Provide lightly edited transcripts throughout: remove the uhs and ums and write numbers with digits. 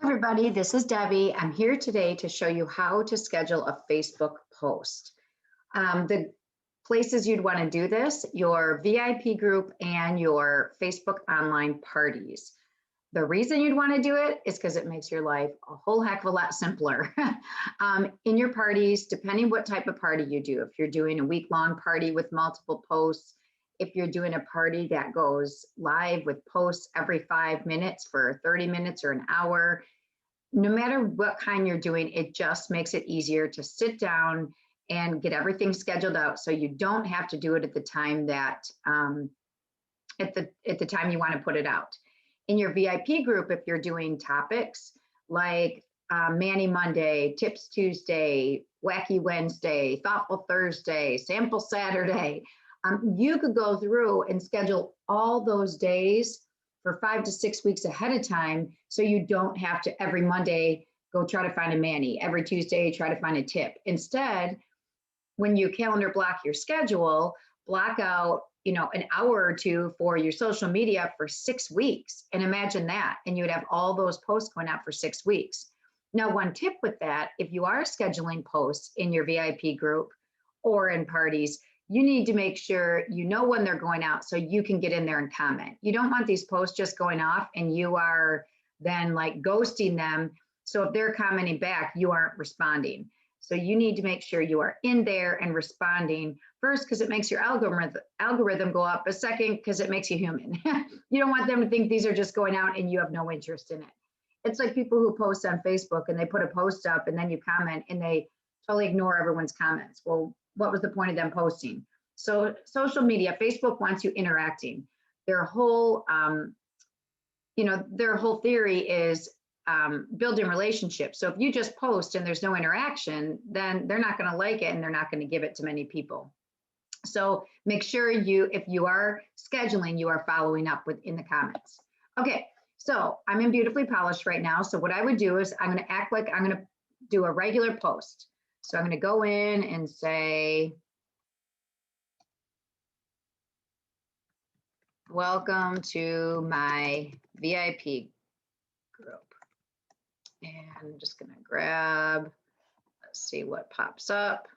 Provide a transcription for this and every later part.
Everybody, this is Debbie. I'm here today to show you how to schedule a Facebook post. The places you'd want to do this, your VIP group and your Facebook online parties. The reason you'd want to do it is because it makes your life a whole heck of a lot simpler. In your parties, depending what type of party you do, if you're doing a week-long party with multiple posts, if you're doing a party that goes live with posts every 5 minutes for 30 minutes or an hour, no matter what kind you're doing, it just makes it easier to sit down and get everything scheduled out so you don't have to do it at the time that at the time you want to put it out. In your VIP group, if you're doing topics like Manny Monday, Tips Tuesday, Wacky Wednesday, Thoughtful Thursday, Sample Saturday, you could go through and schedule all those days for 5 to 6 weeks ahead of time, so you don't have to every Monday go try to find a Manny, every Tuesday try to find a tip. Instead, when you calendar block your schedule, block out an hour or two for your social media for 6 weeks, and imagine that, and you would have all those posts going out for 6 weeks. Now, one tip with that, if you are scheduling posts in your VIP group or in parties, you need to make sure you know when they're going out so you can get in there and comment. You don't want these posts just going off and you are then like ghosting them. So if they're commenting back, you aren't responding. So you need to make sure you are in there and responding first, because it makes your algorithm go up, but second, because it makes you human. You don't want them to think these are just going out and you have no interest in it. It's like people who post on Facebook and they put a post up and then you comment and they totally ignore everyone's comments. Well, what was the point of them posting? So social media, Facebook wants you interacting. Their whole, their whole theory is building relationships. So if you just post and there's no interaction, then they're not going to like it and they're not going to give it to many people. So make sure if you are scheduling, you are following up in the comments. Okay, so I'm in Beautifully Polished right now. So what I would do is I'm going to act like I'm going to do a regular post. So I'm going to go in and say, welcome to my VIP group. And I'm just going to grab, let's see what pops up.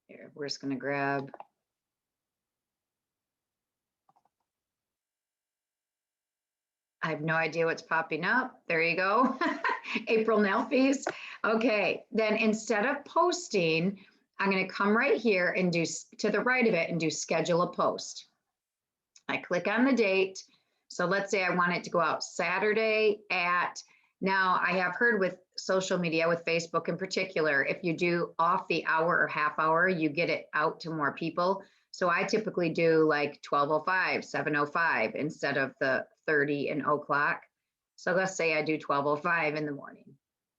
Here, we're just going to grab. I have no idea what's popping up. There you go. April Nelfies. Okay, then instead of posting, I'm going to come right here and do to the right of it and do schedule a post. I click on the date. So let's say I want it to go out Saturday now I have heard with social media, with Facebook in particular, if you do off the hour or half hour, you get it out to more people. So I typically do like 12:05, 7:05 instead of the 30 and 0:00. So let's say I do 12:05 in the morning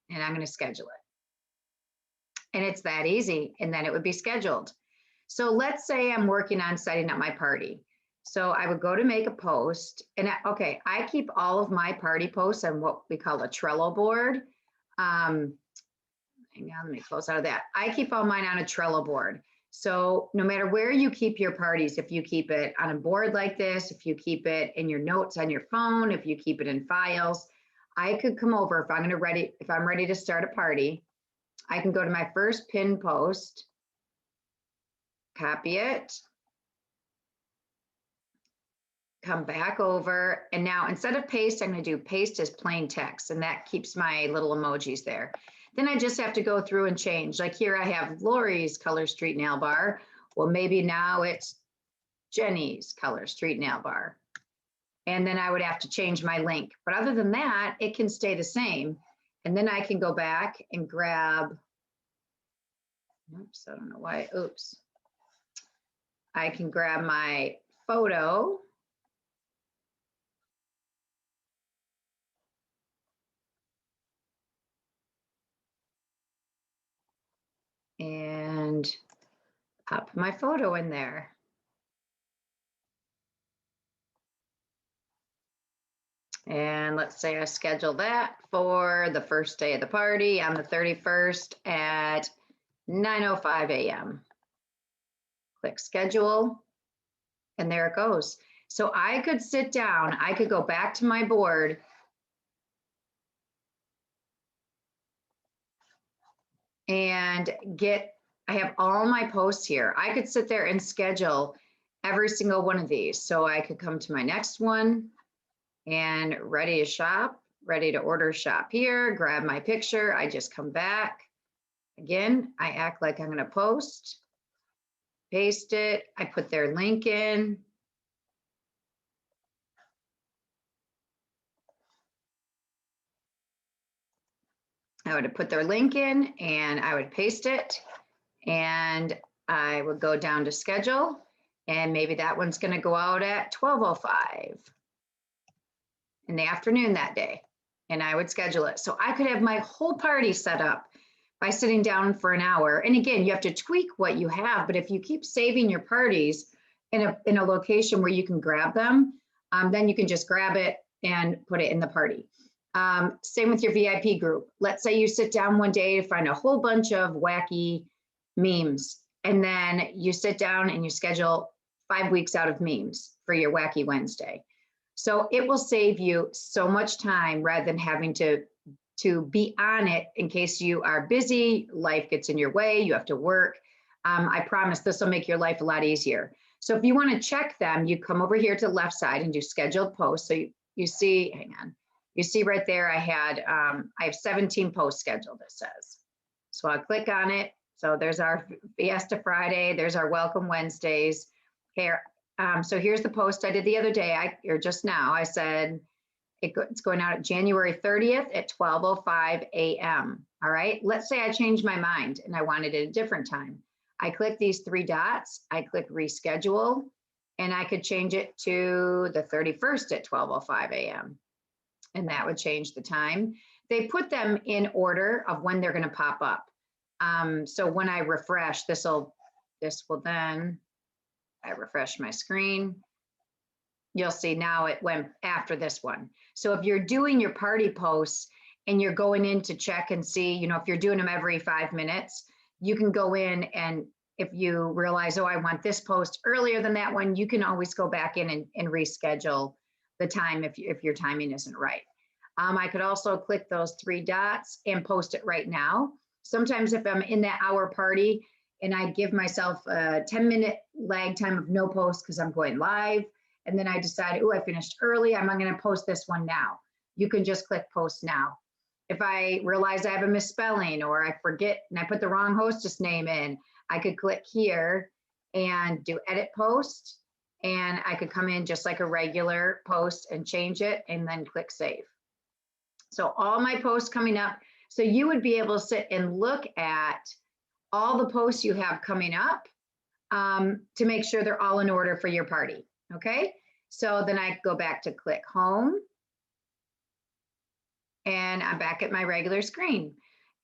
and I'm going to schedule it. And it's that easy. And then it would be scheduled. So let's say I'm working on setting up my party. So I would go to make a post and I keep all of my party posts on what we call a Trello board. Hang on, let me close out of that. I keep all mine on a Trello board. So no matter where you keep your parties, if you keep it on a board like this, if you keep it in your notes on your phone, if you keep it in files, I could come over if I'm ready to start a party. I can go to my first pinned post, copy it, come back over, and now instead of paste, I'm going to do paste as plain text, and that keeps my little emojis there. Then I just have to go through and change. Like here I have Lori's Color Street Nail Bar. Well, maybe now it's Jenny's Color Street Nail Bar. And then I would have to change my link. But other than that, it can stay the same. And then I can go back and grab, oops, I don't know why, oops. I can grab my photo. And pop my photo in there. And let's say I schedule that for the first day of the party on the 31st at 9:05 a.m. Click schedule, and there it goes. So I could sit down, I could go back to my board and I have all my posts here. I could sit there and schedule every single one of these. So I could come to my next one and ready to shop, ready to order, shop here, grab my picture. I just come back. Again, I act like I'm going to post, paste it. I put their link in. I would put their link in and I would paste it, and I would go down to schedule, and maybe that one's going to go out at 12:05 in the afternoon that day, and I would schedule it. So I could have my whole party set up by sitting down for an hour. And again, you have to tweak what you have, but if you keep saving your parties in a location where you can grab them, then you can just grab it and put it in the party. Same with your VIP group. Let's say you sit down one day to find a whole bunch of wacky memes, and then you sit down and you schedule 5 weeks out of memes for your Wacky Wednesday. So it will save you so much time rather than having to be on it in case you are busy, life gets in your way, you have to work. I promise this will make your life a lot easier. So if you want to check them, you come over here to the left side and do scheduled posts. So you see, hang on, you see right there, I have 17 posts scheduled, it says. So I'll click on it. So there's our Fiesta Friday, there's our Welcome Wednesdays. Here, so here's the post I did the other day, or just now. I said it's going out at January 30th at 12:05 a.m. All right, let's say I changed my mind and I wanted it a different time. I click these 3 dots, I click reschedule, and I could change it to the 31st at 12:05 a.m. And that would change the time. They put them in order of when they're going to pop up. So when I refresh, this will then, I refresh my screen, you'll see now it went after this one. So if you're doing your party posts and you're going in to check and see, if you're doing them every 5 minutes, you can go in, and if you realize, oh, I want this post earlier than that one, you can always go back in and reschedule the time if your timing isn't right. I could also click those 3 dots and post it right now. Sometimes if I'm in that hour party and I give myself a 10-minute lag time of no post because I'm going live, and then I decide, oh, I finished early, I'm not going to post this one now. You can just click post now. If I realize I have a misspelling or I forget and I put the wrong hostess name in, I could click here and do edit post, and I could come in just like a regular post and change it and then click save. So all my posts coming up, so you would be able to sit and look at all the posts you have coming up to make sure they're all in order for your party. Okay, so then I go back to click home, and I'm back at my regular screen.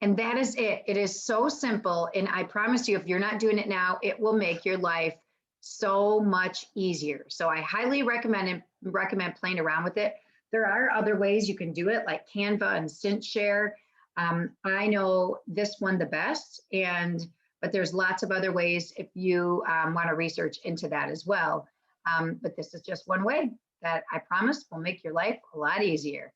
And that is it. It is so simple. And I promise you, if you're not doing it now, it will make your life so much easier. So I highly recommend playing around with it. There are other ways you can do it, like Canva and CintShare. I know this one the best, but there's lots of other ways if you want to research into that as well. But this is just one way that I promise will make your life a lot easier.